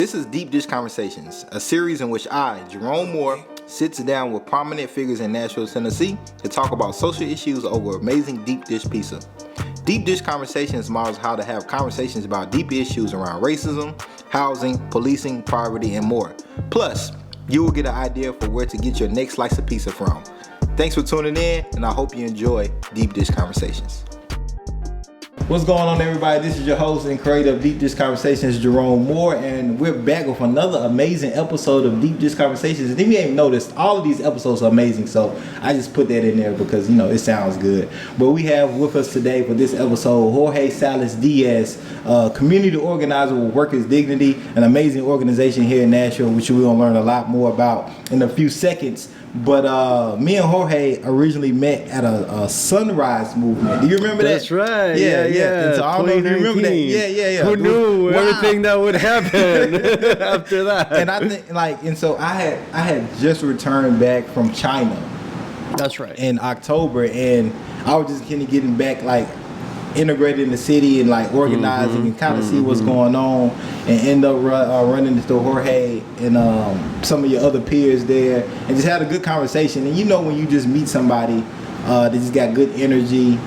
This is Deep Dish Conversations, a series in which I, Jerome Moore, sits down with prominent figures in Nashville, Tennessee to talk about social issues over amazing deep dish pizza. Deep Dish Conversations models how to have conversations about deep issues around racism, housing, policing, poverty, and more. Plus, you will get an idea for where to get your next slice of pizza from. Thanks for tuning in, and I hope you enjoy Deep Dish Conversations. What's going on, everybody? This is your host and creator of Deep Dish Conversations, Jerome Moore, and we're back with another amazing episode of Deep Dish Conversations. And if you ain't noticed, all of these episodes are amazing, so I just put that in there because, you know, it sounds good. But we have with us today for this episode, Jorge Salles Diaz, community organizer with Workers Dignity, an amazing organization here in Nashville, which we're going to learn a lot more about in a few seconds. But me and Jorge originally met at a sunrise movement. Do you remember that? That's right. Yeah. And so I don't know if you remember that. Yeah. Who knew everything that would happen after that? And I think I had just returned back from China. That's right. In October, and I was just kind of getting back, integrated in the city and organizing and kind of see what's going on, and end up running into Jorge and some of your other peers there, and just had a good conversation. And you know when you just meet somebody that just got good energy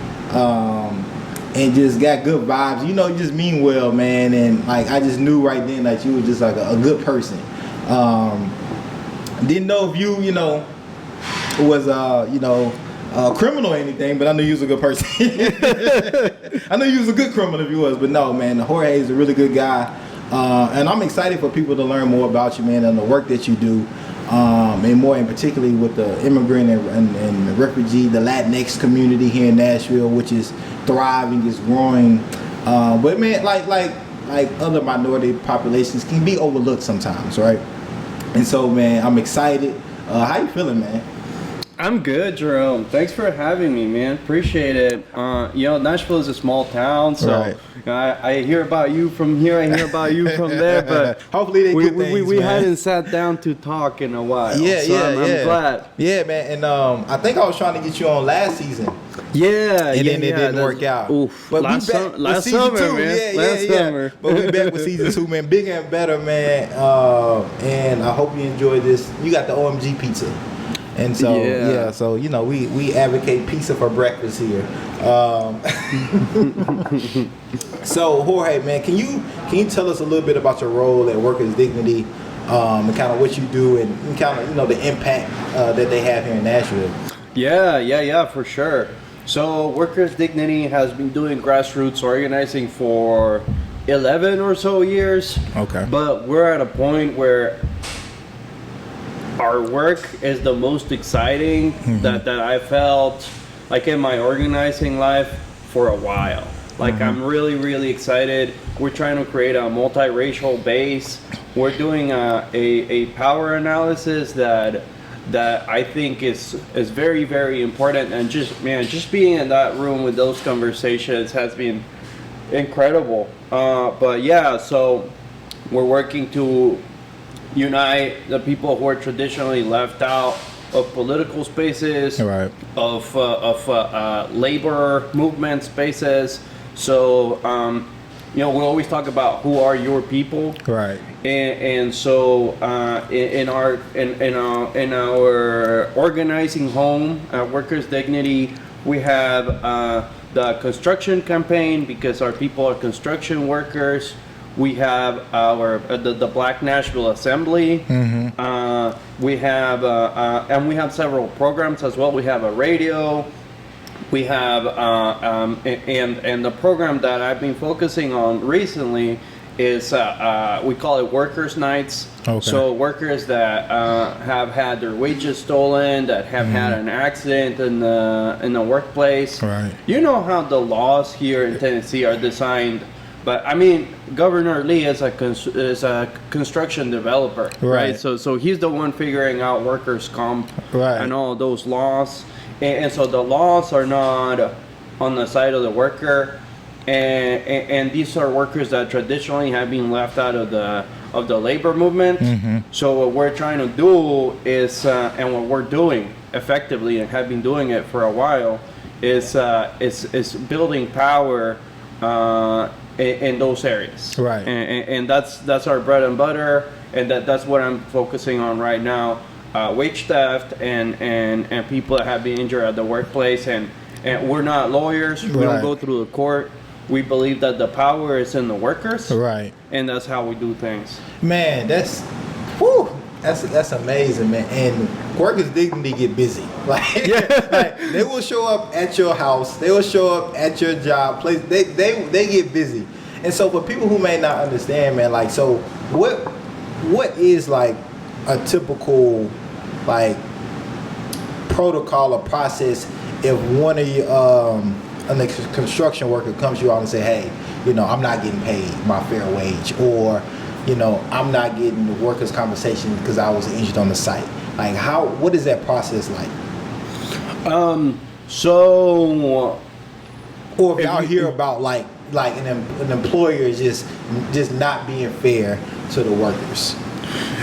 and just got good vibes, you just mean well, man. And I just knew right then that you were just a good person. Didn't know if you was criminal or anything, but I knew you was a good person. I knew you was a good criminal if you was, but no, man, Jorge is a really good guy, and I'm excited for people to learn more about you, man, and the work that you do, and more in particularly with the immigrant and the refugee, the Latinx community here in Nashville, which is thriving, is growing, but man, like other minority populations can be overlooked sometimes, right? And so, man, I'm excited. How you feeling, man? I'm good, Jerome. Thanks for having me, man. Appreciate it. Nashville is a small town, so right. I hear about you from here, I hear about you from there, but hopefully they we hadn't sat down to talk in a while. I'm glad. Yeah, man, and I think I was trying to get you on last season. Then it didn't work out. Oof. But last summer, man. Last summer. But we back with season 2, man. Bigger and better, man. And I hope you enjoy this. You got the OMG pizza. And so, so, we advocate pizza for breakfast here. So, Jorge, man, can you tell us a little bit about your role at Workers Dignity, and kind of what you do, and kind of, the impact that they have here in Nashville? Yeah, for sure. So, Workers Dignity has been doing grassroots organizing for 11 or so years. Okay. But we're at a point where our work is the most exciting that I felt in my organizing life for a while. I'm really, really excited. We're trying to create a multiracial base. We're doing a power analysis that I think is very, very important. And just being in that room with those conversations has been incredible. So we're working to unite the people who are traditionally left out of political spaces, right, of labor movement spaces. So we always talk about who are your people, right, and so in our organizing home at Workers Dignity, we have the construction campaign, because our people are construction workers. We have our the Black Nashville Assembly. We have and we have several programs as well. We have a radio. We have and the program that I've been focusing on recently is we call it Workers Nights. Okay. So workers that have had their wages stolen, that have had an accident in the workplace. Right. You know how the laws here in Tennessee are designed. But I mean, Governor Lee is a construction developer, right? So he's the one figuring out workers' comp and all those laws, and so the laws are not on the side of the worker, and these are workers that traditionally have been left out of the labor movement. So what we're trying to do is, and what we're doing effectively and have been doing it for a while, is building power in those areas. Right. And that's our bread and butter, and that's what I'm focusing on right now. Wage theft and people that have been injured at the workplace, and we're not lawyers. We don't go through the court. We believe that the power is in the workers. Right. And that's how we do things. Man, that's amazing, man. And workers dignity get busy. Like, like they will show up at your house. They will show up at your job place. They get busy. And so for people who may not understand, man, like, so what is like a typical like protocol or process if one of you a construction worker comes to you out and say, hey, I'm not getting paid my fair wage, or I'm not getting the workers' compensation because I was injured on the site. Like, what is that process like? So, or if y'all hear about like an employer just not being fair to the workers.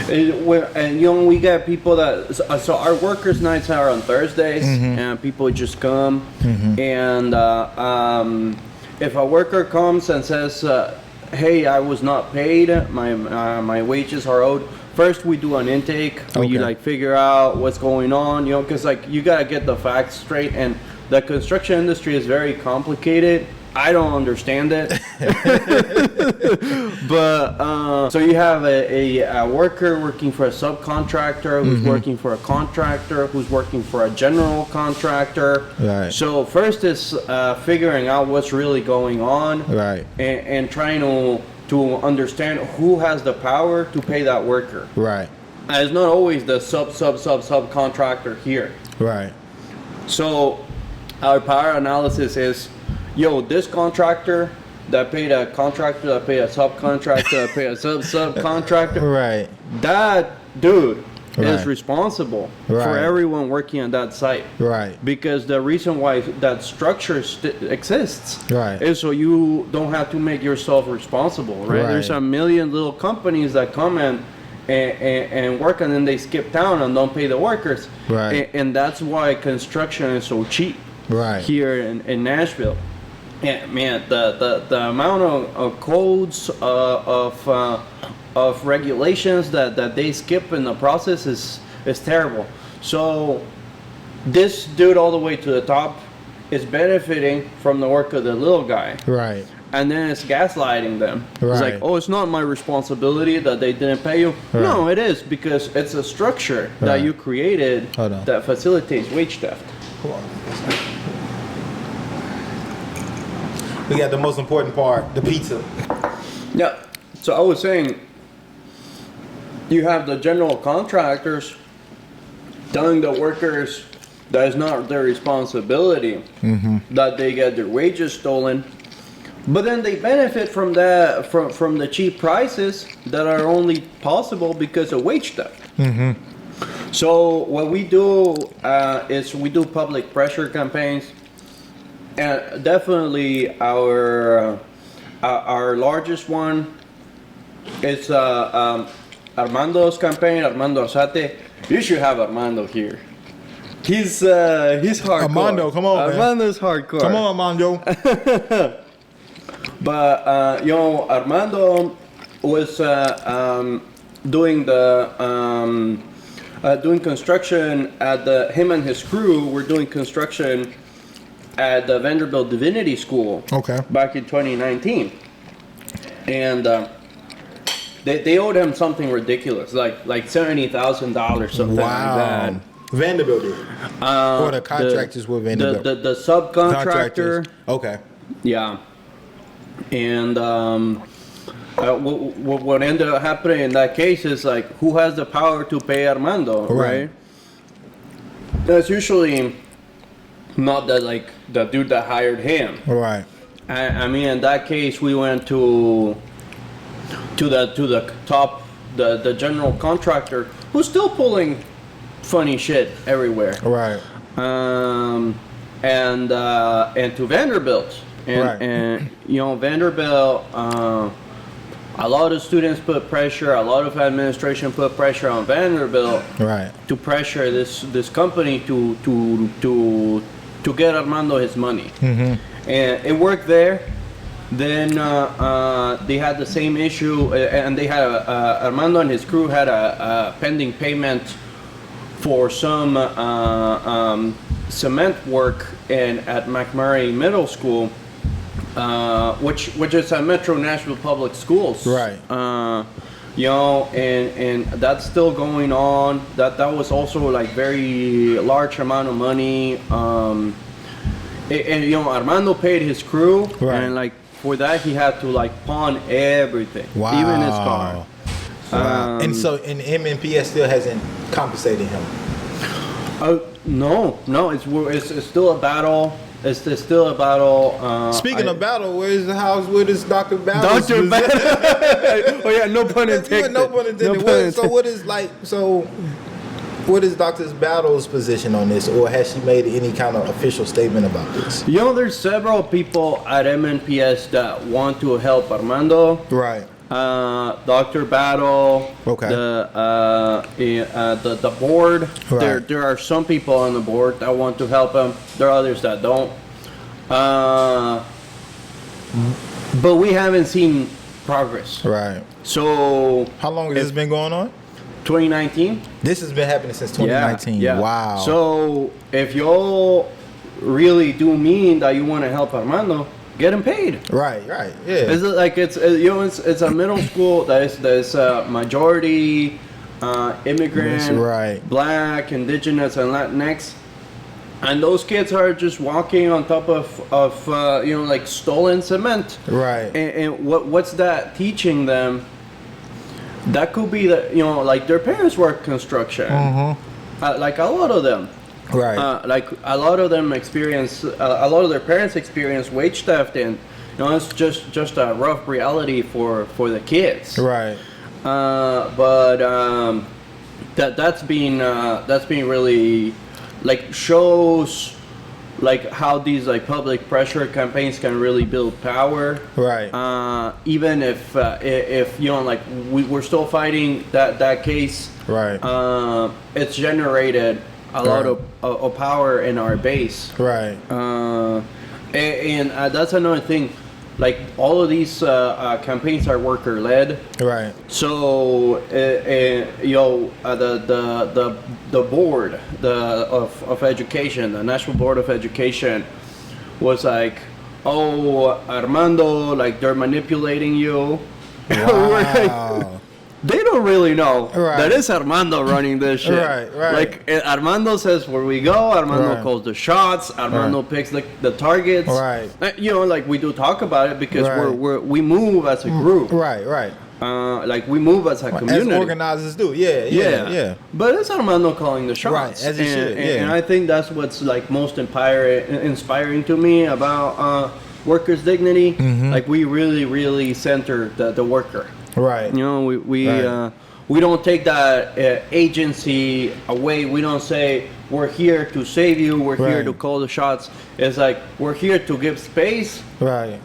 And we got people that, so our workers' nights are on Thursdays, and people just come, and if a worker comes and says, hey, I was not paid, my wages are owed, first we do an intake where you like figure out what's going on, because like you gotta get the facts straight, and the construction industry is very complicated. I don't understand it. But so you have a worker working for a subcontractor who's working for a contractor who's working for a general contractor. Right. So first is figuring out what's really going on. Right. And trying to understand who has the power to pay that worker. Right. And it's not always the subcontractor here. Right. So our power analysis is, this contractor that paid a contractor, that paid a subcontractor, that paid a subcontractor. Right. That dude is responsible for everyone working on that site. Right. Because the reason why that structure exists is so you don't have to make yourself responsible, right? There's a million little companies that come in and work, and then they skip town and don't pay the workers. Right. And that's why construction is so cheap here in Nashville. Yeah, man, the amount of codes of regulations that they skip in the process is terrible. So this dude all the way to the top is benefiting from the work of the little guy. Right. And then it's gaslighting them. Right. It's like, oh, it's not my responsibility that they didn't pay you. Right. No, it is, because it's a structure that you created that facilitates wage theft. Come on. We got the most important part, the pizza. Yeah. So I was saying, you have the general contractors telling the workers that it's not their responsibility that they get their wages stolen, but then they benefit from that from the cheap prices that are only possible because of wage theft. So what we do is we do public pressure campaigns. And definitely our largest one is Armando's campaign, Armando Arzate. You should have Armando here. He's hardcore. Armando, come on, Armando's hardcore. Come on, Armando. But Armando was doing doing construction at him and his crew were doing construction at the Vanderbilt Divinity School back in 2019, and they owed him something ridiculous, like $70,000, something like that. Vanderbilt did. Or the contractors were Vanderbilt. The subcontractor. Okay. Yeah. And what ended up happening in that case is like, who has the power to pay Armando, right? That's usually not the dude that hired him. Right. I mean, in that case, we went to the top, the general contractor, who's still pulling funny shit everywhere. Right. And to Vanderbilt, and Vanderbilt. A lot of students put pressure. A lot of administration put pressure on Vanderbilt to pressure this company to get Armando his money, and it worked there. Then they had the same issue, and they had Armando and his crew had a pending payment for some cement work at McMurray Middle School, which is a Metro Nashville Public Schools. Right. And that's still going on. That was also like very large amount of money. And Armando paid his crew, right. and like for that he had to like pawn everything, even his car. Wow. And MNPS still hasn't compensated him. No, it's still a battle. It's still a battle. Speaking of battle, where's the house? Where is Dr. Battle? Dr. Battle. Oh yeah, no pun intended. No pun intended. What is Dr. Battle's position on this, or has she made any kind of official statement about this? There's several people at MNPS that want to help Armando. Right. Dr. Battle. Okay. The board. Right. There are some people on the board that want to help him. There are others that don't. But we haven't seen progress. Right. So how long has this been going on? 2019. This has been happening since 2019. Yeah. Wow. So if y'all really do mean that you want to help Armando, get him paid. Right. Yeah. It's like it's a middle school that is majority immigrant, right. Black, Indigenous, and Latinx, and those kids are just walking on top of like stolen cement. Right. And what's that teaching them? That could be like their parents work construction. Mm-hmm. Like a lot of them. Right. Like a lot of them experience, a lot of their parents experience wage theft, and it's just a rough reality for the kids. Right. That's been really like shows like how these like public pressure campaigns can really build power. Right. Even if like we're still fighting that case. Right. It's generated a lot of power in our base. Right. And that's another thing. Like all of these campaigns are worker led. Right. So the board of education, the National Board of Education, was like, oh, Armando, like they're manipulating you. Wow. They don't really know right. that it's Armando running this shit. Right. Like Armando says where we go. Armando calls the shots. Armando picks the targets. Right. Like we do talk about it because we move as a group. Right. Like we move as a community. As organizers do. Yeah. But it's Armando calling the shots. Right. As he should. And I think that's what's like most inspiring to me about workers' dignity. Mm-hmm. Like we really center the worker. Right. We don't take that agency away. We don't say we're here to save you. We're here to call the shots. It's like we're here to give space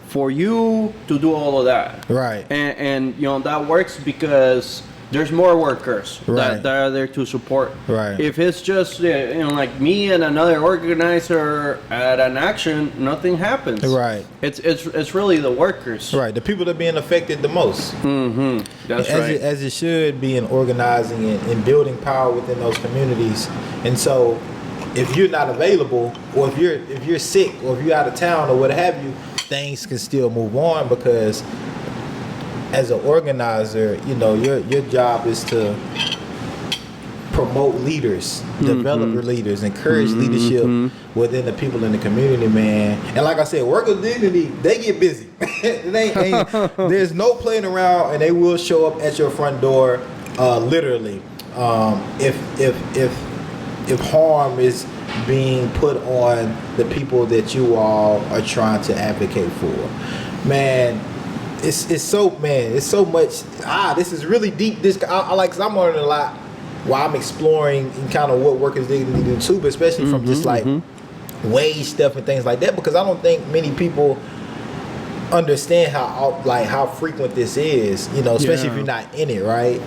for you to do all of that. Right. And that works because there's more workers that are there to support. Right. If it's just like me and another organizer at an action, nothing happens. Right. It's really the workers. Right. The people that are being affected the most. Mm-hmm. That's right. As it should be in organizing and building power within those communities. And so, if you're not available, or if you're sick, or if you're out of town, or what have you, things can still move on because. As an organizer, your job is to promote leaders, develop leaders, encourage leadership within the people in the community, man. And like I said, workers' dignity, they get busy. There's no playing around, and they will show up at your front door, literally. If harm is being put on the people that you all are trying to advocate for, man. It's so much. This is really deep. I like, cause I'm learning a lot while I'm exploring and kind of what workers dignity do too, but especially from just like wage stuff and things like that, because I don't think many people understand how frequent this is, especially if you're not in it, right?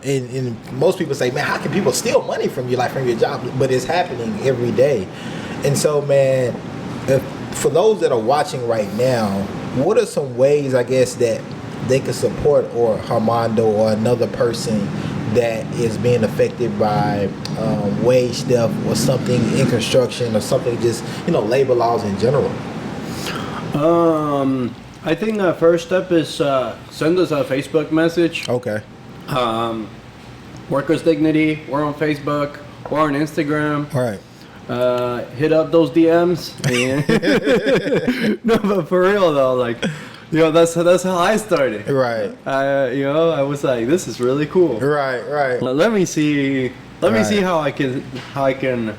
And most people say, man, how can people steal money from you, like from your job? But it's happening every day. And so, man, for those that are watching right now, what are some ways, I guess, that they can support or Armando or another person that is being affected by wage theft or something in construction or something, just, you know, labor laws in general? I think the first step is send us a Facebook message. Okay. Workers Dignity. We're on Facebook. We're on Instagram. All right. Hit up those DMs. No, but for real though, like, you know, that's how I started. Right. You know, I was like, this is really cool. Right. Let me see how I can, you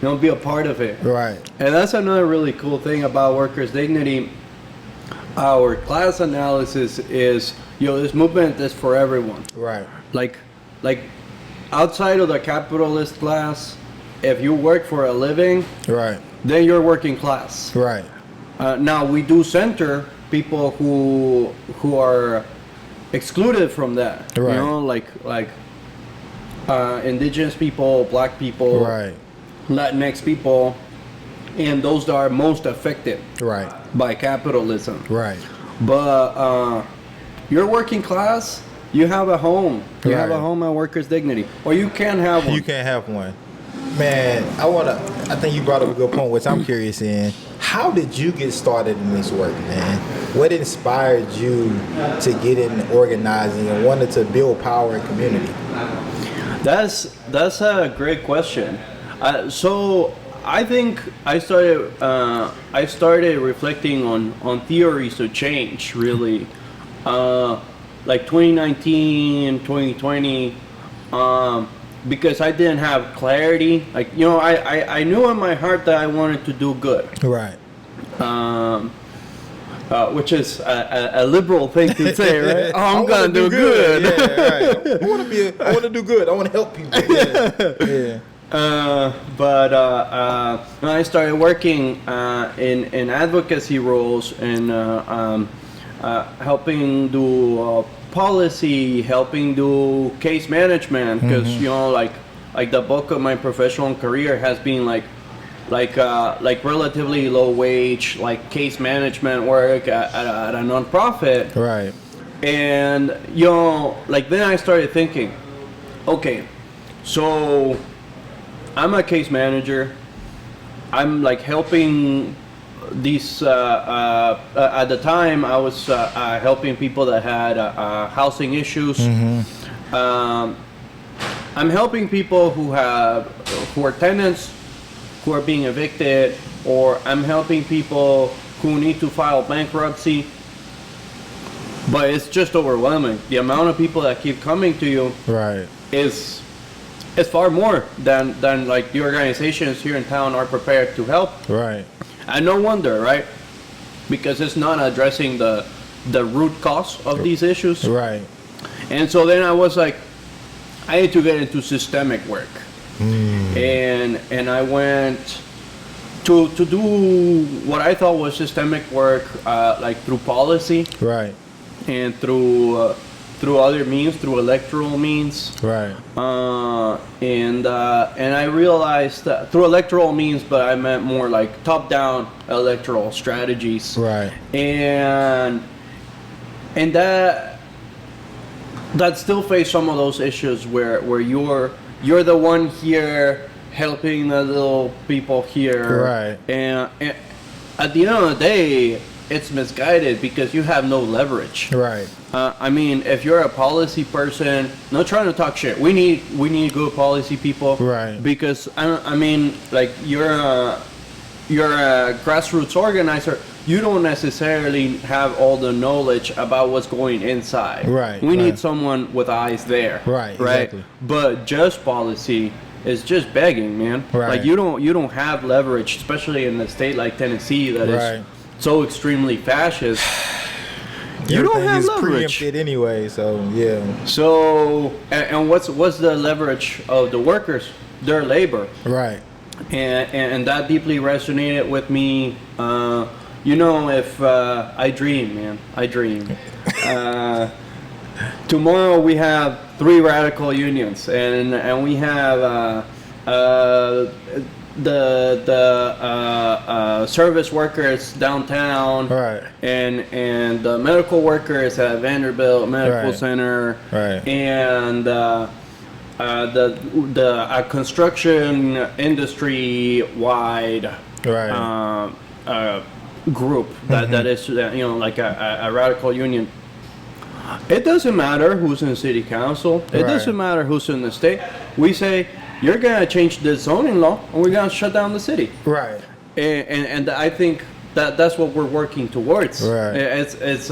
know, be a part of it. Right. And that's another really cool thing about Workers Dignity. Our class analysis is, you know, this movement is for everyone. Right. Like outside of the capitalist class, if you work for a living, Right. then you're working class. Right. Now we do center people who are excluded from that. Right. You know, like indigenous people, black people, Right. Latinx people, and those that are most affected Right. by capitalism. Right. But you're working class, you have a home. You have a Right. home at Workers Dignity, or you can have one. You can't have one. Man, I think you brought up a good point, which I'm curious in. How did you get started in this work, man? What inspired you to get in organizing and wanted to build power in community? That's a great question. So I think I started reflecting on theories of change, really, like 2019, 2020. Because I didn't have clarity. Like, you know, I knew in my heart that I wanted to do good. Right. Which is a liberal thing to say, right? Oh, I'm gonna do good. Yeah, right. I want to do good. I want to help people. Yeah. But when I started working in advocacy roles and helping do policy, helping do case management, because you know, like the bulk of my professional career has been like relatively low wage, like case management work at a nonprofit. Right. And you know, like then I started thinking, okay, so I'm a case manager. I'm like helping these at the time I was helping people that had housing issues. I'm helping people who are tenants who are being evicted, or I'm helping people who need to file bankruptcy. But it's just overwhelming. The amount of people that keep coming to you Right. is far more than like the organizations here in town are prepared to help. Right. And no wonder, right? Because it's not addressing the root cause of these issues. Right. And so then I was like, I need to get into systemic work. And I went to do what I thought was systemic work, like through policy. Right. And through other means, through electoral means. Right. And I realized that through electoral means, but I meant more like top-down electoral strategies. Right. And that still face some of those issues where you're the one here helping the little people here. Right. And at the end of the day, it's misguided because you have no leverage. Right. I mean, if you're a policy person, not trying to talk shit. We need good policy people. Right. Because I mean, like you're a grassroots organizer. You don't necessarily have all the knowledge about what's going inside. Right. We need someone with eyes there. Right. Right. Exactly. But just policy is just begging, man. Right. Like you don't have leverage, especially in a state like Tennessee that is so extremely fascist. You don't have leverage. Preempted anyway, so yeah. So and what's the leverage of the workers? Their labor. Right. And that deeply resonated with me. You know, if I dream, man, I dream. Tomorrow we have 3 radical unions, and we have service workers downtown, Right. and the medical workers at Vanderbilt Medical Right. Center, Right. and the construction industry wide Right. group that is like a radical union. It doesn't matter who's in city council. It Right. doesn't matter who's in the state. We say you're gonna change the zoning law, and we're gonna shut down the city. Right. And I think that's what we're working towards. Right. It's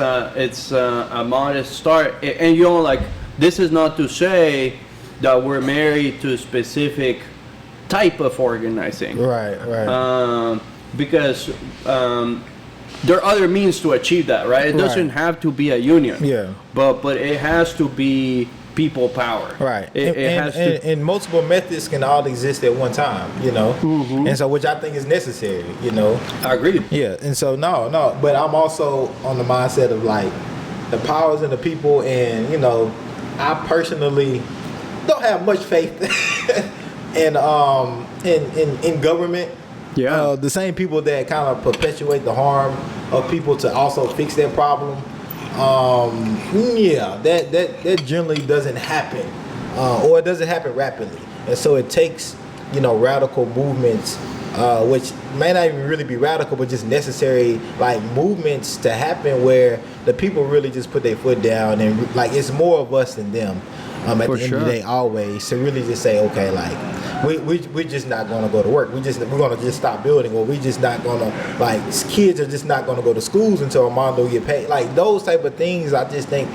a modest start, and like this is not to say that we're married to a specific type of organizing. Right. Right. Because there are other means to achieve that, right? It doesn't have to be a union. Yeah. But it has to be people power. Right. It has to. And multiple methods can all exist at one time, Mm-hmm. And so, which I think is necessary, I agree. Yeah. And so, no, but I'm also on the mindset of like the powers and the people, and I personally don't have much faith in government. Yeah. The same people that kind of perpetuate the harm of people to also fix their problem. That generally doesn't happen, or it doesn't happen rapidly, and so it takes radical movements, which may not even really be radical, but just necessary like movements to happen where the people really just put their foot down, and like it's more of us than them. At the end of the day, always to really just say, okay, like we're just not going to go to work. We're going to just stop building, or we just not going to like kids are just not going to go to schools until Armando get paid. Like those type of things, I just think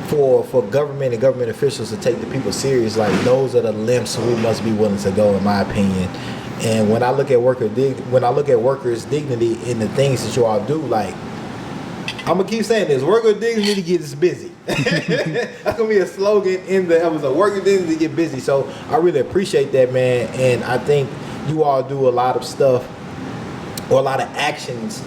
for government and government officials to take the people serious, like those are the lengths we must be willing to go, in my opinion. And when I look at workers' dignity in the things that you all do, like I'm gonna keep saying this: worker dignity gets busy. That's gonna be a slogan in the episode. Worker dignity get busy. So I really appreciate that, man. And I think you all do a lot of stuff, or a lot of actions,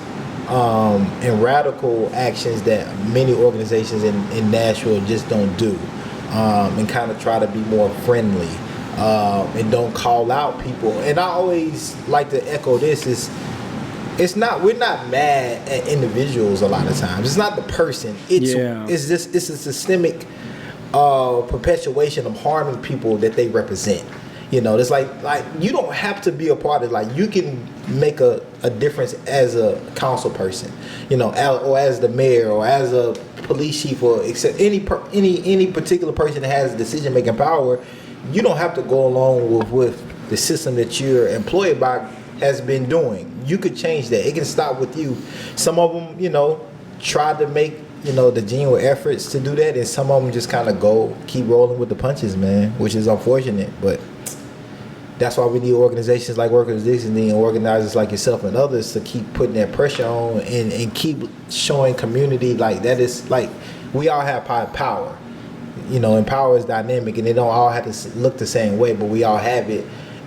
and radical actions that many organizations in Nashville just don't do, and kind of try to be more friendly, and don't call out people. And I always like to echo this: we're not mad at individuals a lot of times. It's not the person. It's a systemic perpetuation of harming people that they represent. It's like you don't have to be a part of it. Like you can make a difference as a council person, or as the mayor, or as a police chief, or except any particular person that has decision making power. You don't have to go along with the system that you're employed by has been doing. You could change that. It can start with you. Some of them, try to make, the genuine efforts to do that, and some of them just kind of keep rolling with the punches, man, which is unfortunate. But that's why we need organizations like Workers Dignity and organizers like yourself and others to keep putting that pressure on and keep showing community like that is like we all have power, and power is dynamic, and they don't all have to look the same way, but we all have it,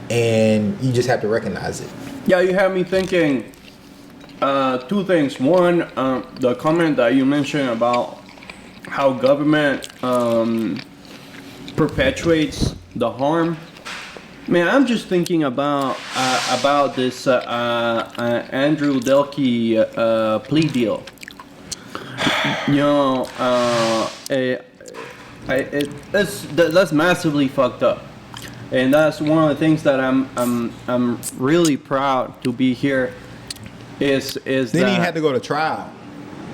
and you just have to recognize it. Yeah, you have me thinking two things. One, the comment that you mentioned about how government perpetuates the harm. Man, I'm just thinking about this Andrew Delkey plea deal. That's massively fucked up. And that's one of the things that I'm really proud to be here. Is then that he had to go to trial.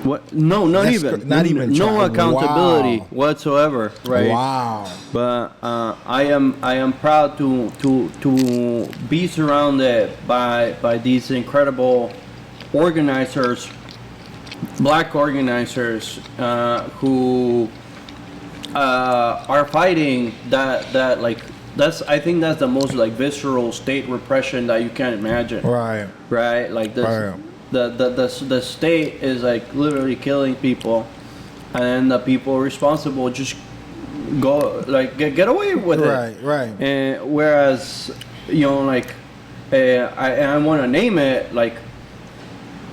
What? No, not even no trial. accountability Wow. whatsoever. Right? Wow. But I am proud to be surrounded by these incredible organizers, black organizers who are fighting that like. I think that's the most like visceral state repression that you can imagine. Right. Right. Like this, Right. the state is like literally killing people, and then the people responsible just go like get away with it. Right. Right. And whereas like I want to name it, like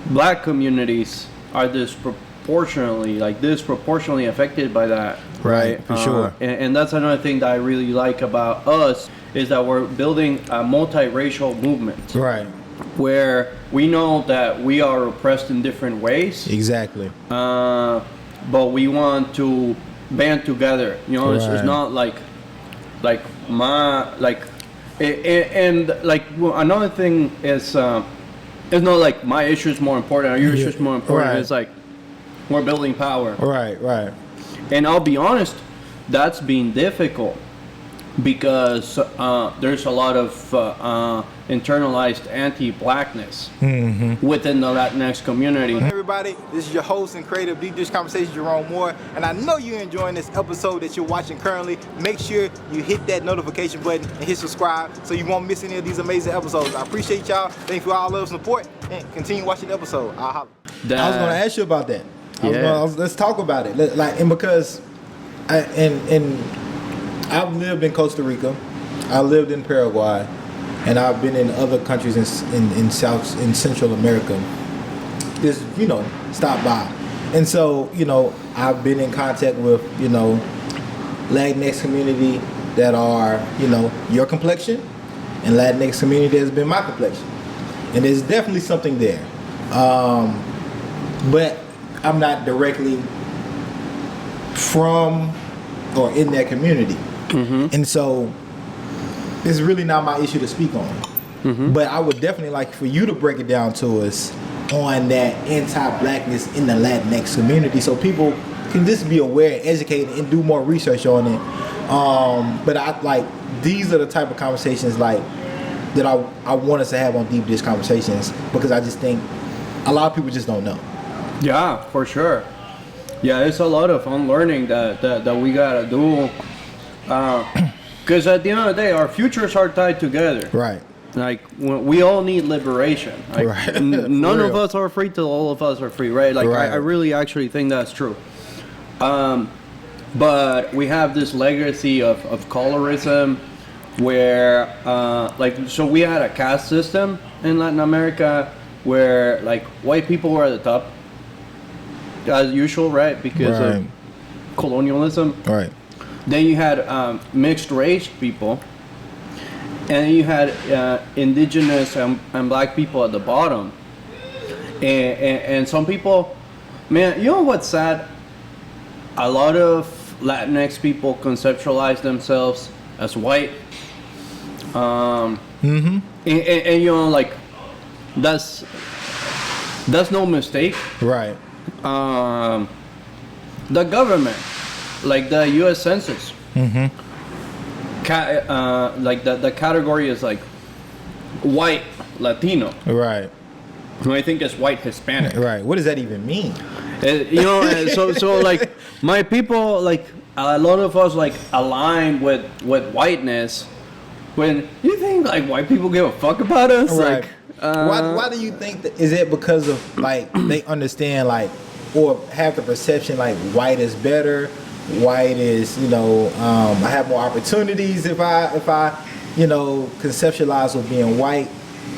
black communities are disproportionately affected by that. Right, for sure. And that's another thing that I really like about us is that we're building a multiracial movement. Right. Where we know that we are oppressed in different ways. Exactly. But we want to band together. You know, it's not like another thing is it's not like my issue is more important or your issue is more important. Right. It's like we're building power. Right. And I'll be honest, that's been difficult because there's a lot of internalized anti-blackness within the Latinx community. Hey everybody, this is your host and creator of Deep Dish Conversations, Jerome Moore, and I know you're enjoying this episode that you're watching currently. Make sure you hit that notification button and hit subscribe so you won't miss any of these amazing episodes. I appreciate y'all. Thank you for all love and support, and continue watching the episode. I'll holler. I was going to ask you about that. Let's talk about it. Because I've lived in Costa Rica, I lived in Paraguay, and I've been in other countries in Central America. Just stop by, and so I've been in contact with Latinx community that are your complexion, and Latinx community has been my complexion, and there's definitely something there, but I'm not directly from or in that community. And so it's really not my issue to speak on. But I would definitely like for you to break it down to us on that anti-blackness in the Latinx community so people can just be aware, educated, and do more research on it. But these are the type of conversations that I want us to have on Deep Dish Conversations, because I just think a lot of people just don't know. Yeah, for sure. Yeah, there's a lot of unlearning that we gotta do. Because at the end of the day, our futures are tied together. Right. Like, we all need liberation. Like, none of us are free till all of us are free, right? Like, I really actually think that's true. But we have this legacy of colorism where, so we had a caste system in Latin America where, white people were at the top, as usual, right? Because of colonialism. Right. Then you had mixed race people, and then you had indigenous and black people at the bottom. And some people, man, you know what's sad? A lot of Latinx people conceptualize themselves as white. And that's no mistake. Right. The government, like the U.S. Census, the category is white Latino. Right. Who I think is white Hispanic. Right. What does that even mean? So my people, a lot of us align with whiteness. When you think white people give a fuck about us, right? Why do you think that? Is it because of they understand or have the perception white is better? White is I have more opportunities if I conceptualize with being white,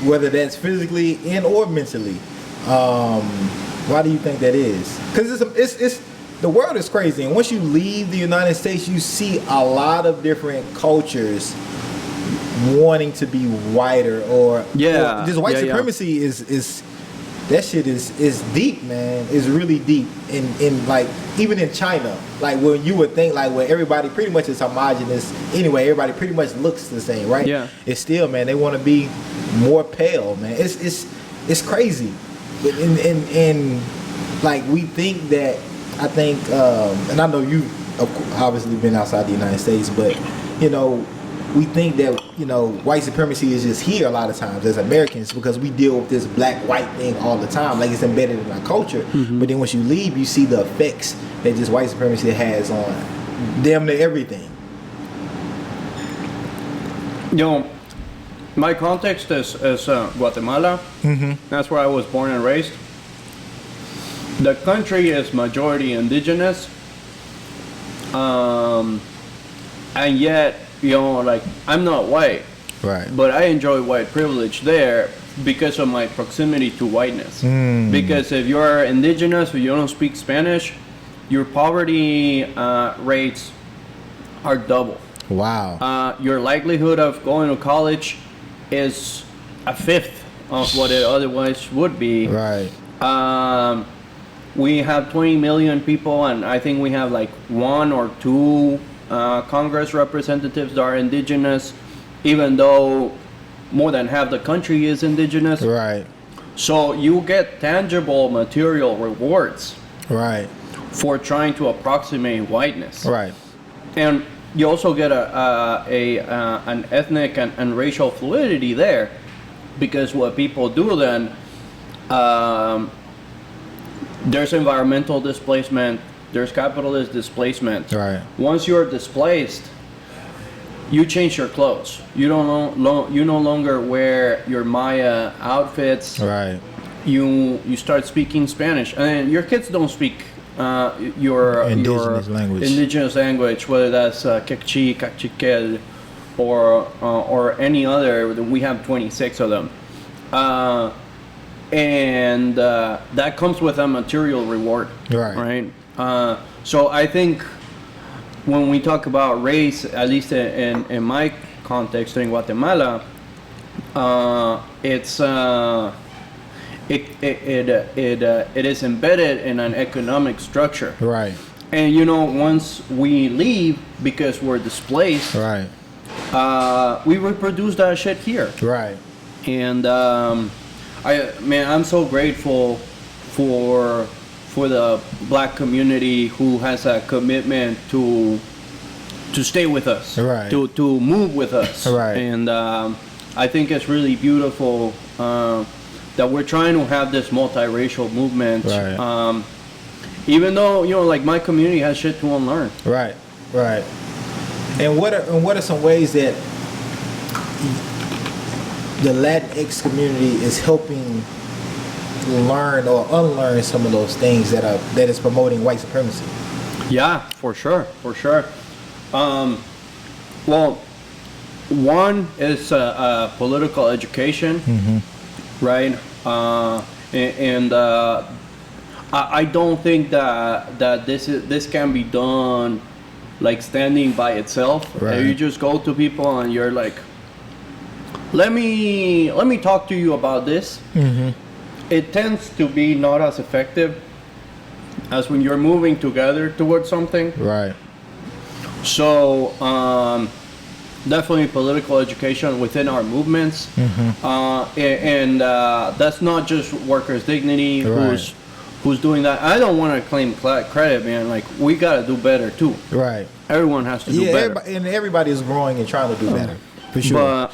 whether that's physically and or mentally. Why do you think that is? Because it's the world is crazy, and once you leave the United States, you see a lot of different cultures wanting to be whiter or just white supremacy is that shit is deep, man. It's really deep in even in China, when you would think where everybody pretty much is homogenous anyway, everybody pretty much looks the same, right? Yeah. It's still, man, they want to be more pale, man. It's crazy. And we think that, I think and I know you've obviously been outside the United States, but we think that white supremacy is just here a lot of times as Americans, because we deal with this black-white thing all the time, it's embedded in our culture. But then once you leave, you see the effects that this white supremacy has on damn near everything. My context is Guatemala. That's where I was born and raised. The country is majority indigenous, and yet I'm not white, right? But I enjoy white privilege there because of my proximity to whiteness. Because if you're indigenous or you don't speak Spanish, your poverty rates are double. Wow. Your likelihood of going to college is a fifth of what it otherwise would be. Right. We have 20 million people, and I think we have like 1 or 2 Congress representatives that are indigenous, even though more than half the country is indigenous. Right. So you get tangible material rewards Right. for trying to approximate whiteness. Right. And you also get an ethnic and racial fluidity there, because what people do then, there's environmental displacement, there's capitalist displacement. Right. Once you're displaced, you change your clothes. You you no longer wear your Maya outfits. Right. You start speaking Spanish, and your kids don't speak your indigenous language, whether that's Kekchi, Cachiquel, or any other. We have 26 of them, and that comes with a material reward. Right. So I think when we talk about race, at least in my context in Guatemala, it's it is embedded in an economic structure. Right. And once we leave because we're displaced, Right. We reproduce that shit here. Right. And I'm so grateful for the black community who has a commitment to stay with us, Right. to move with us. Right. And I think it's really beautiful that we're trying to have this multiracial movement. Right. Even though like my community has shit to unlearn. Right. Right. And what are some ways that the Latinx community is helping learn or unlearn some of those things that is promoting white supremacy? Yeah, for sure. Well, one is political education, right? I don't think that this can be done like standing by itself. Right. You just go to people and you're like, let me talk to you about this. It tends to be not as effective as when you're moving together towards something. Right. So definitely political education within our movements, and that's not just workers' dignity who's doing that. I don't want to claim credit, man. Like, we got to do better too. Right. Everyone has to do better. Everybody is growing and trying to do better. For sure. But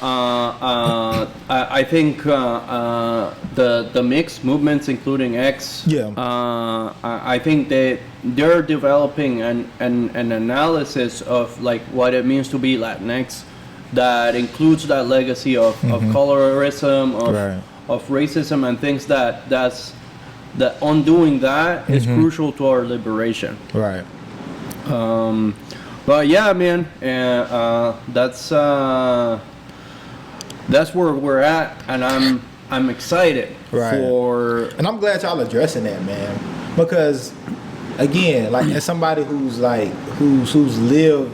I think the mixed movements, including X, I think that they're developing an analysis of like what it means to be Latinx, that includes that legacy of colorism, of racism, and things that undoing that is crucial to our liberation. Right. But yeah, man, that's where we're at, and I'm excited for. And I'm glad y'all addressing that, man, because again, like as somebody who's lived,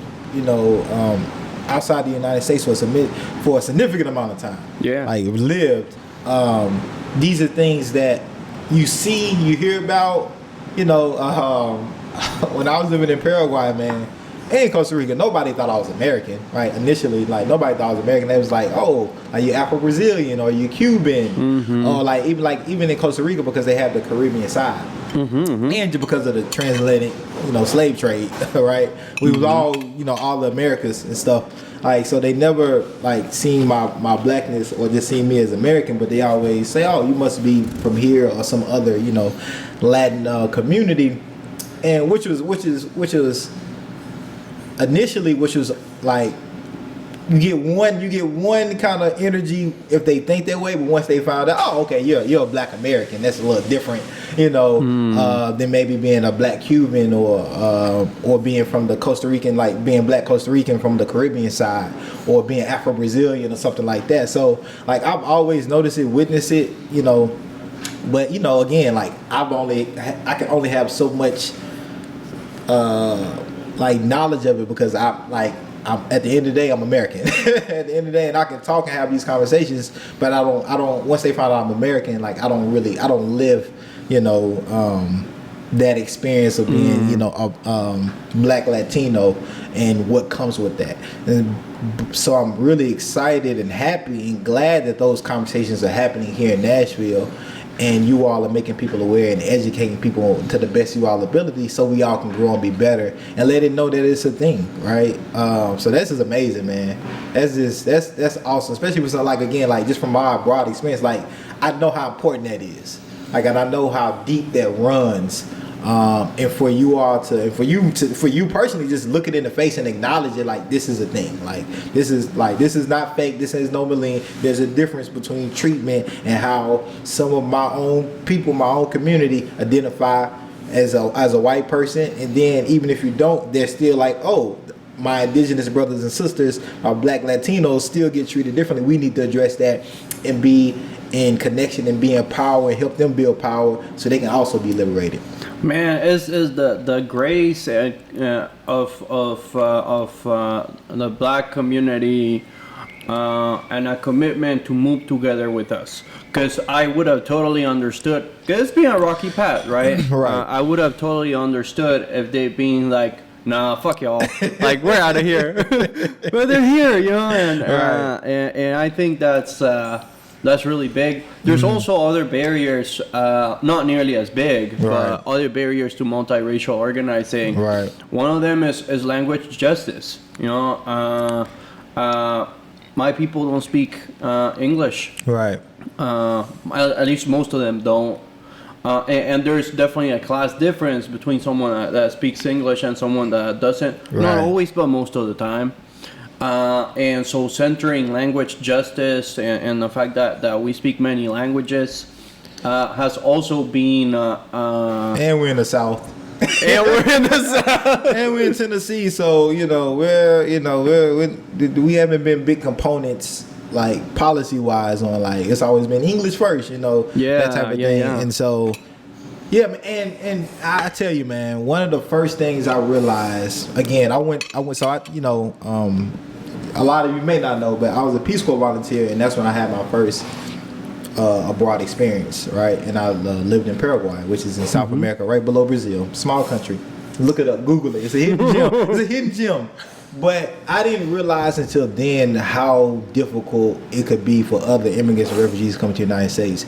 outside the United States for a significant amount of time. Yeah. Like lived. These are things that you see, you hear about. When I was living in Paraguay, man. In Costa Rica, nobody thought I was American, right? Initially, like nobody thought I was American. They was like, "Oh, are you Afro-Brazilian or are you Cuban?" Or even in Costa Rica, because they have the Caribbean side, and because of the transatlantic, slave trade, right? We was all the Americas and stuff. Like, so they never like seen my blackness or just seen me as American, but they always say, "Oh, you must be from here or some other Latin community," and which was initially, which was like you get one kind of energy if they think that way, but once they found out, oh, okay, you're a black American, that's a little different, than maybe being a black Cuban or being from the Costa Rican, like being black Costa Rican from the Caribbean side, or being Afro-Brazilian or something like that. So like I've always noticed it, witnessed it, but again, like I can only have so much like knowledge of it, because I'm at the end of the day, I'm American. At the end of the day, and I can talk and have these conversations, but I don't. Once they find out I'm American, like I don't live, that experience of being, a Black Latino and what comes with that. And so I'm really excited and happy and glad that those conversations are happening here in Nashville, and you all are making people aware and educating people to the best of your ability, so we all can grow and be better and let it know that it's a thing, right? So this is amazing, man. That's awesome, especially with just from my broad experience. Like, I know how important that is. Like, and I know how deep that runs. And for you all for you personally, just look it in the face and acknowledge it. Like, this is a thing. This is not fake. This is no Malene. There's a difference between treatment and how some of my own people, my own community, identify as a white person. And then even if you don't, they're still like, oh, my indigenous brothers and sisters, our Black Latinos, still get treated differently. We need to address that and be in connection and be in power and help them build power so they can also be liberated. Man, is the grace of the Black community and a commitment to move together with us. Because I would have totally understood. Because it's been a rocky path, right? Right. I would have totally understood if they been like, nah, fuck y'all. Like, we're out of here. But they're here, and and I think that's really big. There's also other barriers, not nearly as big, but other barriers to multiracial organizing. Right. One of them is language justice. My people don't speak English. Right. At least most of them don't. And there's definitely a class difference between someone that speaks English and someone that doesn't. Right. Not always, but most of the time. And so centering language justice and the fact that we speak many languages has also been... and we're in the South. And we're in the South. And we're in Tennessee, so, we haven't been big components, like, policy-wise on, like, it's always been English first, that type of thing. Yeah. And so... Yeah, and I tell you, man, one of the first things I realized, again, a lot of you may not know, but I was a Peace Corps volunteer, and that's when I had my first abroad experience, right? And I lived in Paraguay, which is in South America, right below Brazil, small country. Look it up, Google it. It's a hidden gem. It's a hidden gem. But I didn't realize until then how difficult it could be for other immigrants and refugees coming to the United States.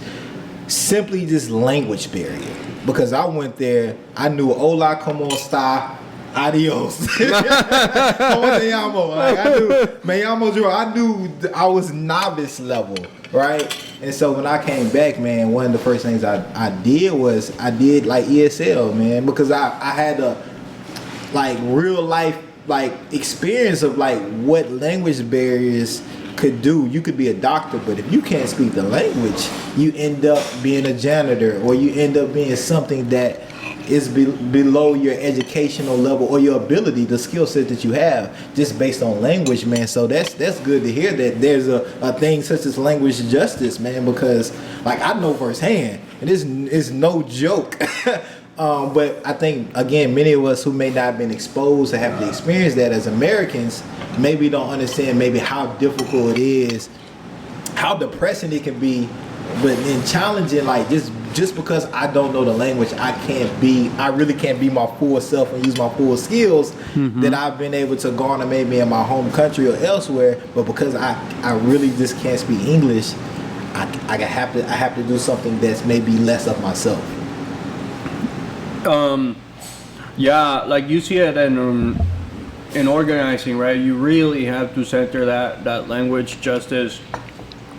Simply just language barrier. Because I went there, I knew hola, como esta, adios. Como te llamo? Like, I knew, me llamo Jorge. I knew I was novice level, right? And so when I came back, man, one of the first things I did was I did like ESL, man, because I had a like real life like experience of like what language barriers could do. You could be a doctor, but if you can't speak the language, you end up being a janitor, or you end up being something that is below your educational level or your ability, the skill set that you have, just based on language, man. So that's good to hear that there's a thing such as language justice, man, because like I know firsthand, and it's no joke. But I think, again, many of us who may not have been exposed to have to experience that as Americans maybe don't understand maybe how difficult it is, how depressing it can be, but then challenging, like just because I don't know the language, I really can't be my full self and use my full skills that I've been able to garner maybe in my home country or elsewhere, but because I really just can't speak English, I have to do something that's maybe less of myself. Yeah, like you see it in organizing, right? You really have to center that language justice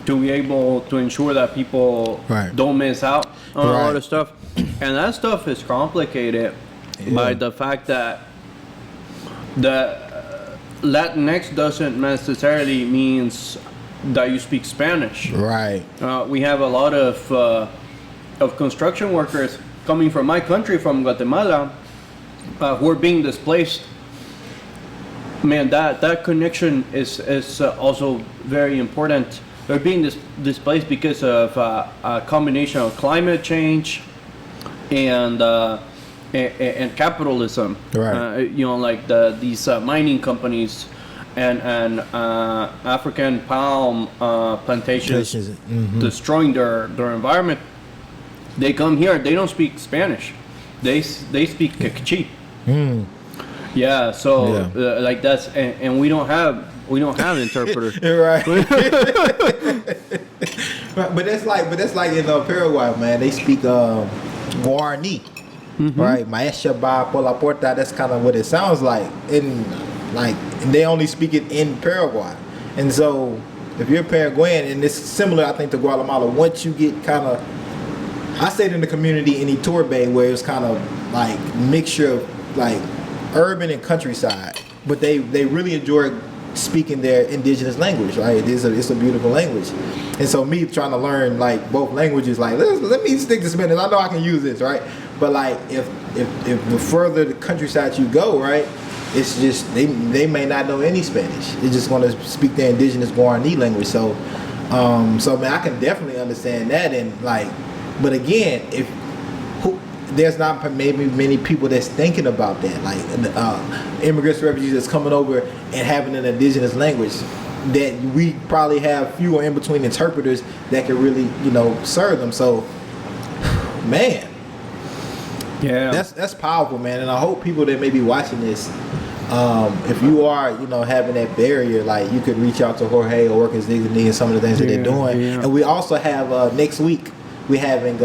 to be able to ensure that people don't miss out on a lot of stuff. And that stuff is complicated by the fact that Latinx doesn't necessarily means that you speak Spanish. Right. We have a lot of construction workers coming from my country, from Guatemala, who are being displaced. Man, that connection is also very important. They're being displaced because of a combination of climate change and and capitalism. Right. You know, like these mining companies and African palm plantations destroying their environment. They come here. They don't speak Spanish. They speak Quechua. Yeah. So like that's and we don't have interpreters. Right. but that's like in Paraguay, man. They speak Guarani. Right, Maestra ba por la puerta. That's kind of what it sounds like. And they only speak it in Paraguay. And so, if you're Paraguayan, and it's similar, I think, to Guatemala. Once you get kind of, I stayed in the community in Iturbe where it's kind of like mixture of like urban and countryside, but they really enjoy speaking their indigenous language. Right, it's a beautiful language. And so, me trying to learn like both languages, like let me stick to Spanish. I know I can use this, right? But like if the further the countryside you go, right, it's just they may not know any Spanish. They're just going to speak their indigenous Guarani language. So man, I can definitely understand that. And like, but again, there's not maybe many people that's thinking about that, like immigrants, refugees that's coming over and having an indigenous language. That we probably have fewer in between interpreters that can really serve them. So, man. Yeah, that's powerful, man, and I hope people that may be watching this, if you are, having that barrier, like you could reach out to Jorge or Workers Dignity and some of the things that they're doing. Yeah. And we also have next week we're having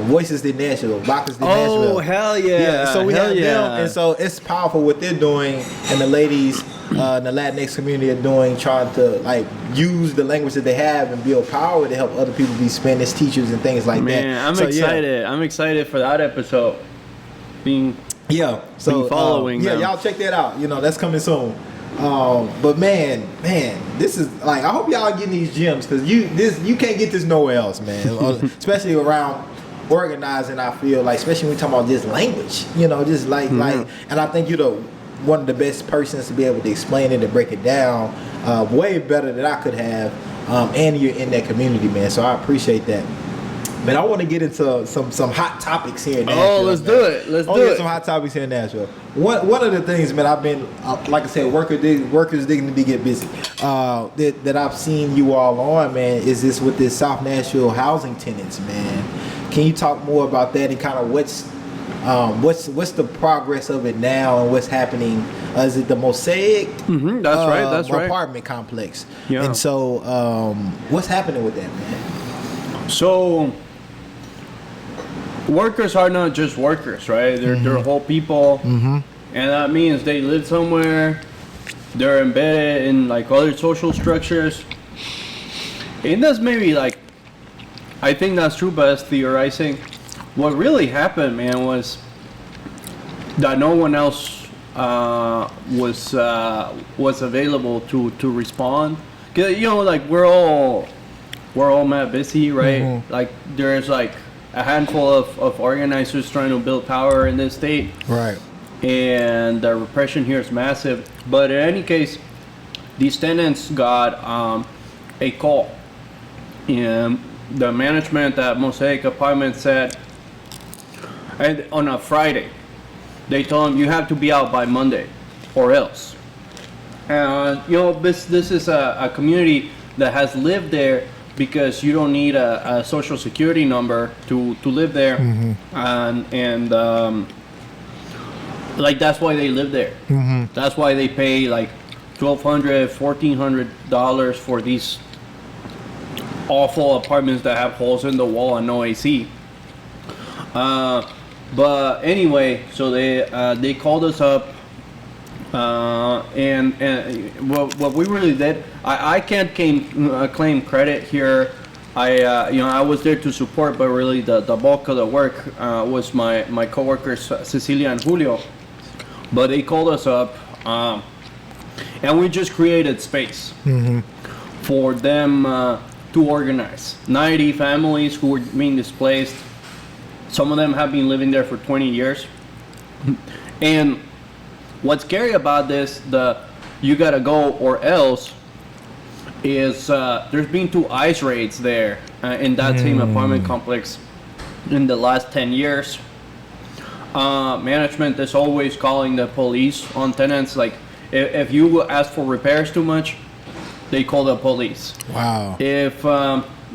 Voices de Nashville, Voices de Nashville. Oh hell yeah! So we have them, and so it's powerful what they're doing, and the ladies in the Latinx community are doing, trying to like use the language that they have and build power to help other people be Spanish teachers and things like that. Man, I'm excited. Yeah. I'm excited for that episode. Being following. Y'all check that out. That's coming soon. But man, this is like, I hope y'all getting these gems, because you can't get this nowhere else, man. Especially around organizing. I feel like, especially when we talk about this language, just like and I think you're one of the best persons to be able to explain it and break it down way better than I could have. And you're in that community, man. So I appreciate that. But I want to get into some hot topics here in Nashville. Oh, let's do it. Let's do it. Some hot topics here in Nashville. One of the things, man, I've been, like I said, Workers Dignity Get Busy, that I've seen you all on, man, is this with this South Nashville housing tenants, man. Can you talk more about that and kind of what's the progress of it now and what's happening? Is it the Mosaic? That's right. Apartment complex. Yeah. And so, what's happening with that, man? So, workers are not just workers, right? They're whole people, and that means they live somewhere. They're embedded in like other social structures. And that's maybe like, I think that's true, but that's theorizing. What really happened, man, was that no one else was available to respond. 'Cause, like we're all mad busy, right? Like there's like a handful of organizers trying to build power in this state, right? And the repression here is massive. But in any case, these tenants got a call, and the management at Mosaic Apartments said, and on a Friday, they told them you have to be out by Monday, or else. And this is a community that has lived there because you don't need a social security number to live there, and like that's why they live there. That's why they pay like $1,200, $1,400 for these awful apartments that have holes in the wall and no AC. But anyway, so they called us up, and what we really did, I can't claim credit here. I was there to support, but really the bulk of the work was my coworkers Cecilia and Julio. But they called us up, and we just created space for them to organize. 90 families who were being displaced. Some of them have been living there for 20 years. And what's scary about this, you gotta go or else, is there's been 2 ICE raids there in that same apartment complex in the last 10 years. management is always calling the police on tenants. Like, if you ask for repairs too much, they call the police. Wow. If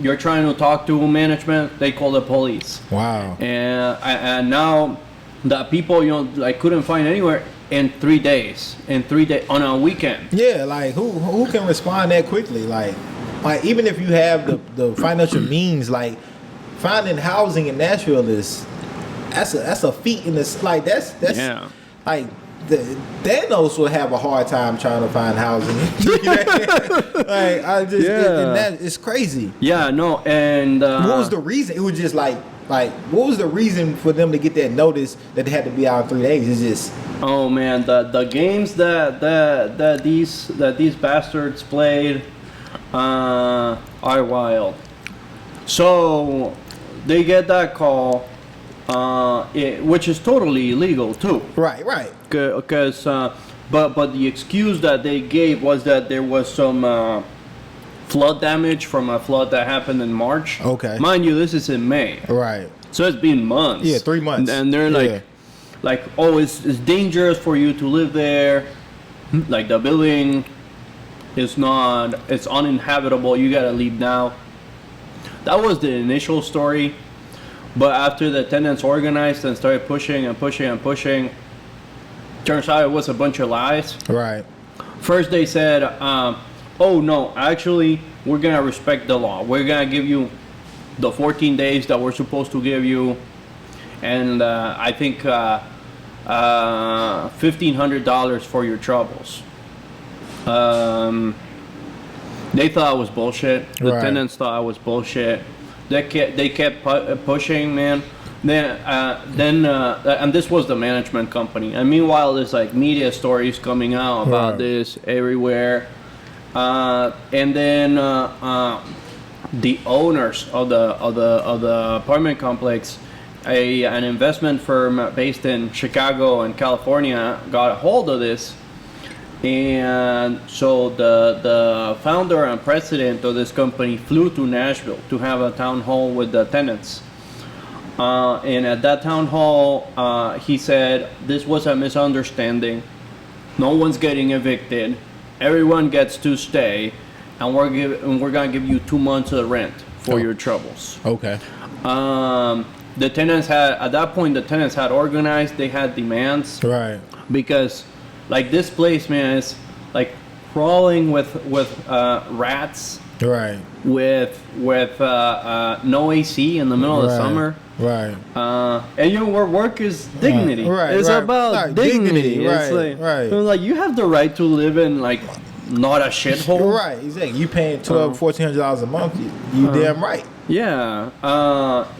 you're trying to talk to management, they call the police. Wow. And now the people, like, couldn't find anywhere in 3 days. On a weekend. Yeah, like who can respond that quickly? Like even if you have the financial means, like finding housing in Nashville that's a feat in this. Like that's Yeah. like Thanos will have a hard time trying to find housing. Like I just and that it's crazy. Yeah, no, and what was the reason? It was just like what was the reason for them to get that notice that they had to be out in 3 days? It's just oh man, the games that these bastards played are wild. So they get that call, which is totally illegal too. right. Because but the excuse that they gave was that there was some flood damage from a flood that happened in March. Okay. Mind you, this is in May. Right. So it's been months. Yeah, 3 months. And they're like, oh, it's dangerous for you to live there. Like the building it's uninhabitable. You gotta leave now. That was the initial story. But after the tenants organized and started pushing, turns out it was a bunch of lies. Right. First they said, oh no, actually, we're gonna respect the law. We're gonna give you the 14 days that we're supposed to give you. And I think $1,500 for your troubles. They thought it was bullshit. The tenants thought it was bullshit. They kept pushing, man. Then and this was the management company. And meanwhile, there's like media stories coming out about this everywhere. And then the owners of the apartment complex, an investment firm based in Chicago and California, got a hold of this. And so the founder and president of this company flew to Nashville to have a town hall with the tenants. And at that town hall, he said, this was a misunderstanding. No one's getting evicted. Everyone gets to stay. And we're going to give you 2 months of rent for your troubles. Okay. The tenants at that point, the tenants had organized. They had demands. Right. Because, like, this place, man, is like crawling with rats. Right. With no AC in the middle of the summer. Right. And where work is dignity. It's about dignity. Right. It's like you have the right to live in like not a shithole. Right. Exactly. You paying $1,400 a month. You damn right. Yeah.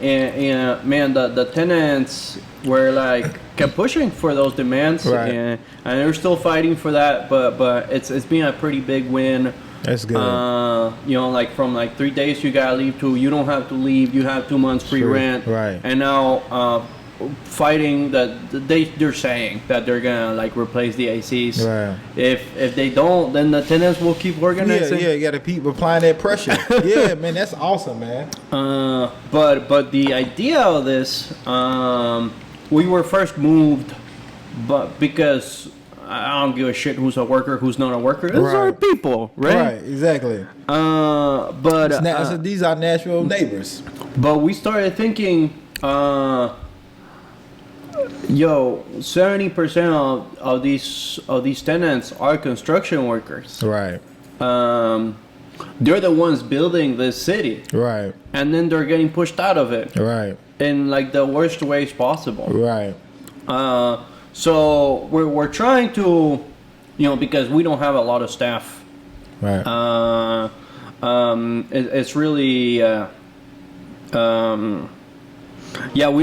And man, the tenants were like kept pushing for those demands, and they're still fighting for that. But it's been a pretty big win. That's good. Like from like 3 days you gotta leave to you don't have to leave. You have 2 months free rent. Right. And now fighting that they're saying that they're gonna like replace the ACs. Right. If they don't, then the tenants will keep organizing. Yeah. You gotta keep applying that pressure. Yeah, man, that's awesome, man. But the idea of this, we were first moved, but because I don't give a shit who's a worker, who's not a worker. These are people, right? Right, exactly. But these are Nashville neighbors. But we started thinking, 70% of these tenants are construction workers. Right. They're the ones building this city. Right. And then they're getting pushed out of it. Right. In like the worst ways possible. Right. So we're trying to, because we don't have a lot of staff. Right. It's really, we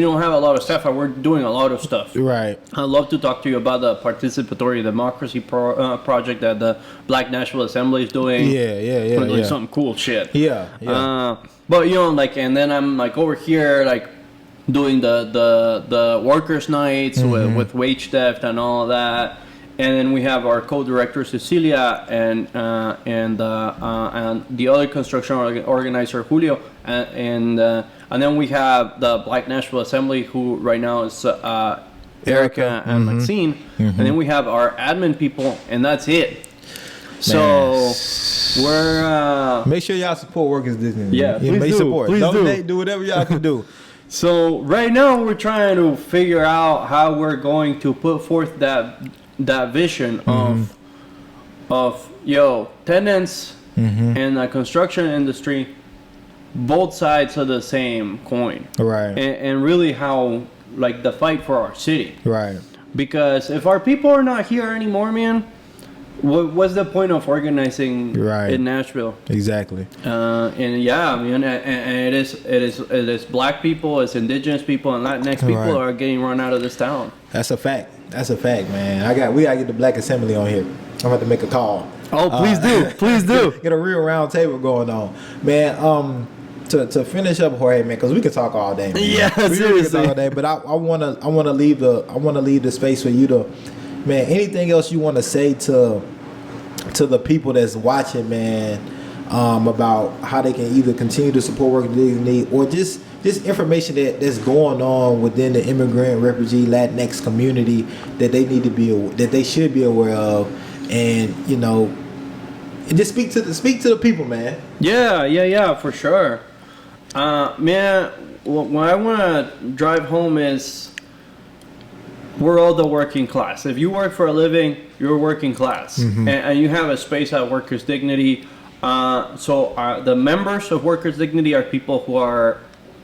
don't have a lot of staff, and we're doing a lot of stuff. Right. I'd love to talk to you about the participatory democracy project that the Black Nashville Assembly is doing. Yeah. Some cool shit. Yeah. But and then I'm like over here like doing the workers' nights with wage theft and all of that, and then we have our co-director Cecilia and the other construction organizer Julio, and then we have the Black Nashville Assembly, who right now is Erica and Maxine, and then we have our admin people, and that's it. So we're make sure y'all support Workers Dignity. Yeah, please do. Please donate, do whatever y'all can do. So right now we're trying to figure out how we're going to put forth that vision of tenants and the construction industry, both sides of the same coin, right? And really how like the fight for our city, right? Because if our people are not here anymore, man, what's the point of organizing in Nashville? Exactly. And yeah, I mean, and it is black people, it's indigenous people, and Latinx people are getting run out of this town. That's a fact. That's a fact, man. We gotta get the Black Assembly on here. I'm about to make a call. Oh, please do, please do. Get a real round table going on, man. To finish up, Jorge, man, because we could talk all day, man. Yeah, seriously. We could talk all day, but I wanna leave the space for you to, man. Anything else you want to say to the people that's watching, man, about how they can either continue to support Workers Dignity or just information that's going on within the immigrant, refugee, Latinx community that they should be aware of, and and just speak to the people, man. Yeah, for sure. Man, what I want to drive home is we're all the working class. If you work for a living, you're working class, and you have a space at Workers Dignity. So the members of Workers Dignity are people who are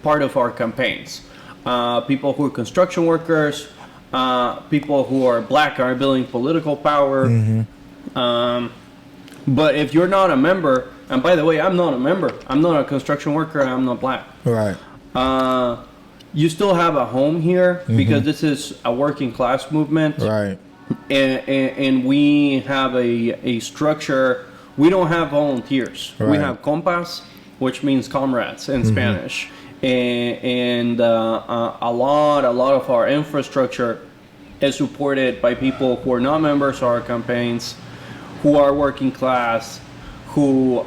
part of our campaigns. People who are construction workers, people who are black are building political power. But if you're not a member, and by the way, I'm not a member. I'm not a construction worker. I'm not black. Right. You still have a home here because this is a working class movement. Right. And we have a structure. We don't have volunteers. Right. We have compas, which means comrades in Spanish. And a lot of our infrastructure is supported by people who are not members of our campaigns, who are working class, who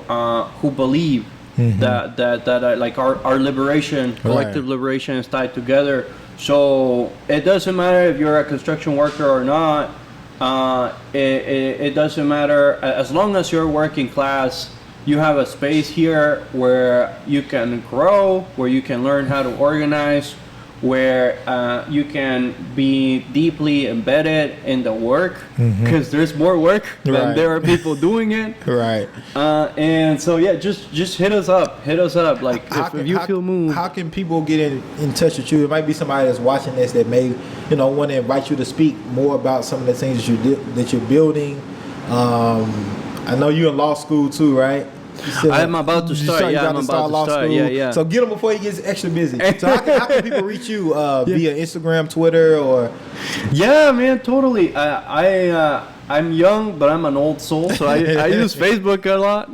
believe that like our liberation, collective liberation is tied together. So it doesn't matter if you're a construction worker or not. It doesn't matter, as long as you're working class. You have a space here where you can grow, where you can learn how to organize, where you can be deeply embedded in the work, because there's more work than there are people doing it. Right. And so yeah, just hit us up. Like if you feel moved. How can people get in touch with you? It might be somebody that's watching this that may want to invite you to speak more about some of the things that you're building. I know you're in law school too, right? I'm about to start. Yeah, I'm about to start. Yeah. So get him before he gets extra busy. So how can people reach you via Instagram, Twitter, or? Yeah, man, totally. I'm young, but I'm an old soul, so I use Facebook a lot.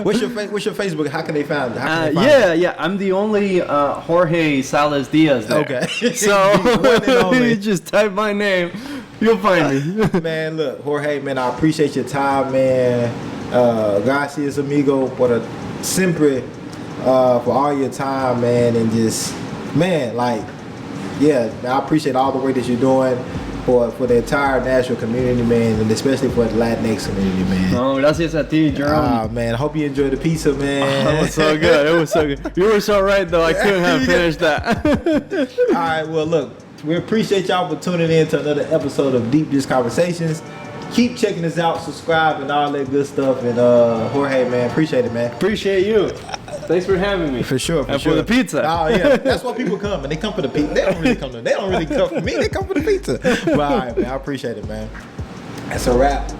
What's your Facebook? How can they find it? Yeah. I'm the only Jorge Salles Diaz there. Okay. So you just type my name, you'll find me. Man, look, Jorge, man, I appreciate your time, man. Gracias, amigo, por siempre, for all your time, man, and just, man, like, yeah, I appreciate all the work that you're doing for the entire Nashville community, man, and especially for the Latinx community, man. No, gracias a ti, Jerome. Man, I hope you enjoyed the pizza, man. It was so good. It was so good. You were so right, though. I couldn't have finished that. All right, well, look, we appreciate y'all for tuning in to another episode of Deep Dish Conversations. Keep checking us out, subscribe, and all that good stuff. And Jorge, man, appreciate it, man. Appreciate you. Thanks for having me. For sure. For the pizza. Oh yeah, that's why people come, and they come for the pizza. They don't really come for me. They come for the pizza. But all right, man, I appreciate it, man. That's a wrap.